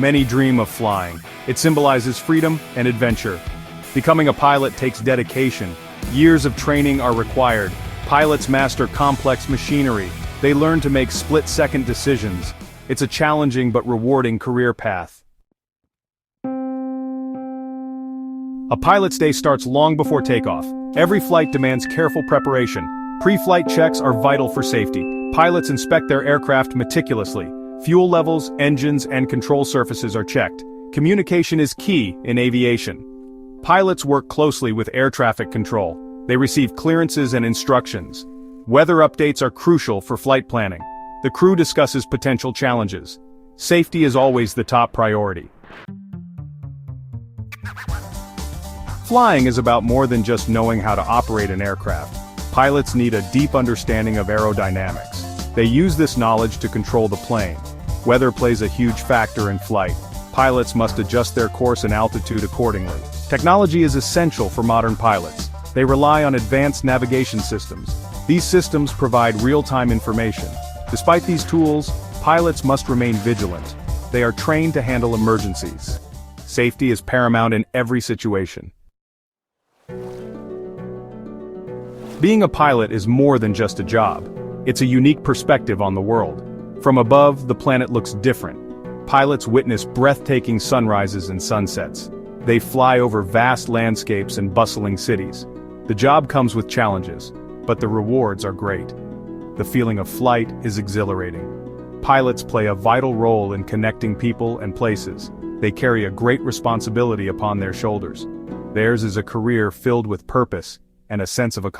Many dream of flying. It symbolizes freedom and adventure. Becoming a pilot takes dedication. Years of training are required. Pilots master complex machinery. They learn to make split-second decisions. It's a challenging but rewarding career path. A pilot's day starts long before takeoff. Every flight demands careful preparation. Pre-flight checks are vital for safety. Pilots inspect their aircraft meticulously. Fuel levels, engines, and control surfaces are checked. Communication is key in aviation. Pilots work closely with air traffic control. They receive clearances and instructions. Weather updates are crucial for flight planning. The crew discusses potential challenges. Safety is always the top priority. Flying is about more than just knowing how to operate an aircraft. Pilots need a deep understanding of aerodynamics. They use this knowledge to control the plane. Weather plays a huge factor in flight. Pilots must adjust their course and altitude accordingly. Technology is essential for modern pilots. They rely on advanced navigation systems. These systems provide real-time information. Despite these tools, pilots must remain vigilant. They are trained to handle emergencies. Safety is paramount in every situation. Being a pilot is more than just a job. It's a unique perspective on the world. From above, the planet looks different. Pilots witness breathtaking sunrises and sunsets. They fly over vast landscapes and bustling cities. The job comes with challenges, but the rewards are great. The feeling of flight is exhilarating. Pilots play a vital role in connecting people and places. They carry a great responsibility upon their shoulders. Theirs is a career filled with purpose and a sense of accomplishment.